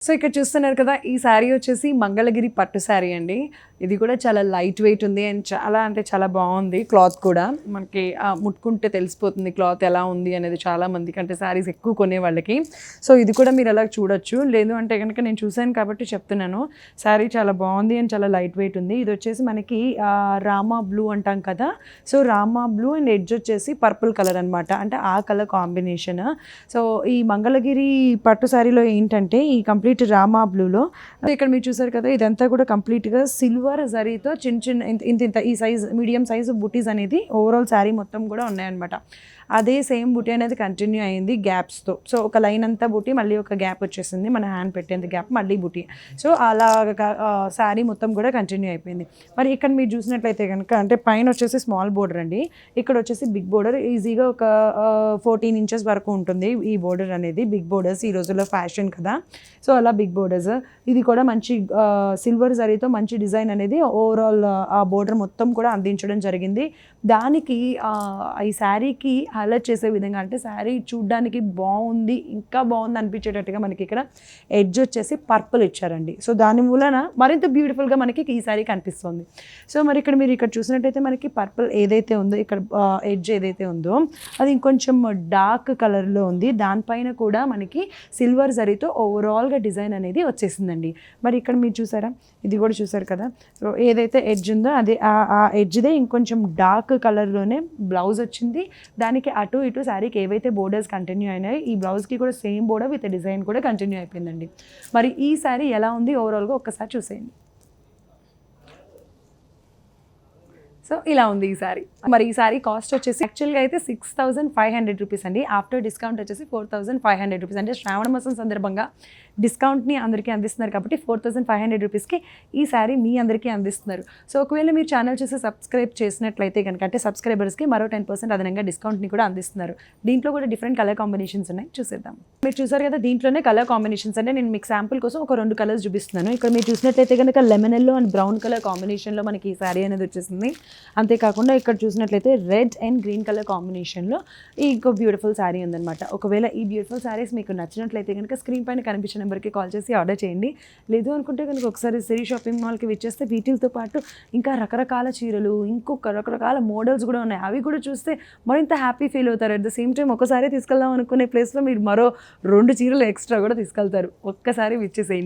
So ఇక్కడ చూస్తున్నారు కదా, ఈ శారీ వచ్చేసి మంగళగిరి పట్టు శారీ అండి. ఇది కూడా చాలా లైట్ వెయిట్ ఉంది అండ్ చాలా అంటే చాలా బాగుంది. క్లాత్ కూడా మనకి ముట్టుకుంటే తెలిసిపోతుంది క్లాత్ ఎలా ఉంది అనేది చాలా మందికి, అంటే శారీస్ ఎక్కువ కొనే వాళ్ళకి. సో ఇది కూడా మీరు అలా చూడొచ్చు. లేదు అంటే కనుక నేను చూశాను కాబట్టి చెప్తున్నాను. శారీ చాలా బాగుంది అండ్ చాలా లైట్ వెయిట్ ఉంది. ఇది వచ్చేసి మనకి రామా బ్లూ అంటాం కదా, so Rama blue and edge వచ్చేసి పర్పుల్ కలర్ అనమాట, అంటే ఆ కలర్ కాంబినేషన్. సో ఈ మంగళగిరి పట్టు శారీలో ఏంటంటే ఈ కంప్లీట్ రామా బ్లూలో ఇక్కడ మీరు చూసారు కదా, ఇదంతా కూడా కంప్లీట్గా సిల్వర్ జరీతో చిన్న చిన్న ఇంత ఈ సైజ్ మీడియం సైజు బుటీస్ అనేది ఓవరాల్ శారీ మొత్తం కూడా ఉన్నాయన్నమాట. అదే సేమ్ బుటీ అనేది కంటిన్యూ అయింది గ్యాప్స్తో. సో ఒక లైన్ అంతా బుటీ, మళ్ళీ ఒక గ్యాప్ వచ్చేసింది, మన హ్యాండ్ పెట్టేంత గ్యాప్, మళ్ళీ బుటీ. సో అలా శారీ మొత్తం కూడా కంటిన్యూ అయిపోయింది. మరి ఇక్కడ మీరు చూసినట్లయితే కనుక, అంటే పైన వచ్చేసి స్మాల్ బోర్డర్ అండి, ఇక్కడ వచ్చేసి బిగ్ బోర్డర్. ఈజీగా ఒక 14 ఇంచెస్ వరకు ఉంటుంది ఈ బోర్డర్ అనేది. బిగ్ బోర్డర్స్ ఈ రోజుల్లో ఫ్యాషన్ కదా, సో అలా బిగ్ బోర్డర్స్. ఇది కూడా మంచి సిల్వర్ జరీతో మంచి డిజైన్ అనేది ఓవరాల్ ఆ బోర్డర్ మొత్తం కూడా అందించడం జరిగింది. దానికి ఈ శారీకి హైలైట్ చేసే విధంగా, అంటే శారీ చూడ్డానికి బాగుంది, ఇంకా బాగుంది అనిపించేటట్టుగా మనకి ఇక్కడ ఎడ్జ్ వచ్చేసి పర్పుల్ ఇచ్చారండి. సో దాని మూలన మరింత బ్యూటిఫుల్గా మనకి ఈ శారీ కనిపిస్తుంది. సో మరి మీరు ఇక్కడ చూసినట్టయితే మనకి పర్పుల్ ఏదైతే ఉందో, ఇక్కడ ఎడ్జ్ ఏదైతే ఉందో అది ఇంకొంచెం డార్క్ కలర్లో ఉంది. దానిపైన కూడా మనకి సిల్వర్ జరీతో ఓవరాల్గా డిజైన్ అనేది వచ్చేసిందండి. మరి ఇక్కడ మీరు చూసారా, ఇది కూడా చూసారు కదా, సో ఏదైతే ఎడ్జ్ ఉందో అదే ఆ ఎడ్జ్దే ఇంకొంచెం డార్క్ కలర్లోనే బ్లౌజ్ వచ్చింది. దానికి అటు ఇటు శారీకి ఏవైతే బోర్డర్స్ కంటిన్యూ అయినాయో ఈ బ్లౌజ్కి కూడా సేమ్ బోర్డర్ విత్ డిజైన్ కూడా కంటిన్యూ అయిపోయిందండి. మరి ఈ శారీ ఎలా ఉంది ఓవరాల్గా ఒక్కసారి చూసేయండి. సో ఇలా ఉంది ఈ శారీ. మరి ఈ శారీ కాస్ట్ వచ్చేసి యాక్చువల్గా అయితే 6,500 రూపీస్ అండి. ఆఫ్టర్ డిస్కౌంట్ వచ్చేసి 4,500 రూపీస్. అంటే శ్రావణ మాసం సందర్భంగా డిస్కౌంట్ని అందరికీ అందిస్తున్నారు కాబట్టి 4,500 రూపీస్కి ఈ శారీ మీ అందరికీ అందిస్తున్నారు. సో ఒకవేళ మీరు ఛానల్ చూసి సబ్స్క్రైబ్ చేసినట్లయితే కనుక, అంటే సబ్స్క్రైబర్స్కి మరో 10% అదనంగా డిస్కౌంట్ని కూడా అందిస్తున్నారు. దీంట్లో కూడా డిఫరెంట్ కలర్ కాంబినేషన్స్ ఉన్నాయి, చూసేద్దాం. మీరు చూసారు కదా, దీంట్లోనే కలర్ కాంబినేషన్స్ అంటే నేను మీకు శాంపుల్ కోసం ఒక 2 కలర్స్ చూపిస్తున్నాను. ఇక్కడ మీరు చూసినట్లయితే కనుక lemon yellow and brown colour కాంబినేషన్లో మనకి ఈ శారీ అనేది వచ్చేసింది. అంతేకాకుండా ఇక్కడ చూసినట్లయితే రెడ్ అండ్ గ్రీన్ కలర్ కాంబినేషన్లో ఇంకో బ్యూటిఫుల్ శారీ ఉందన్నమాట. ఒకవేళ ఈ బ్యూటిఫుల్ శారీస్ మీకు నచ్చినట్లయితే కనుక స్క్రీన్ పైన కనిపించిన నెంబర్కి కాల్ చేసి ఆర్డర్ చేయండి. లేదు అనుకుంటే కనుక ఒకసారి సిరి షాపింగ్ మాల్కి విచ్చేస్తే వీటితో పాటు ఇంకా రకరకాల చీరలు, ఇంకొక రకరకాల మోడల్స్ కూడా ఉన్నాయి. అవి కూడా చూస్తే మరింత హ్యాపీ ఫీల్ అవుతారు. అట్ ద సేమ్ టైం ఒకసారి తీసుకెళ్దాం అనుకునే ప్లేస్లో మీరు మరో 2 చీరలు ఎక్స్ట్రా కూడా తీసుకెళ్తారు. ఒక్కసారి విచ్చేసేయండి.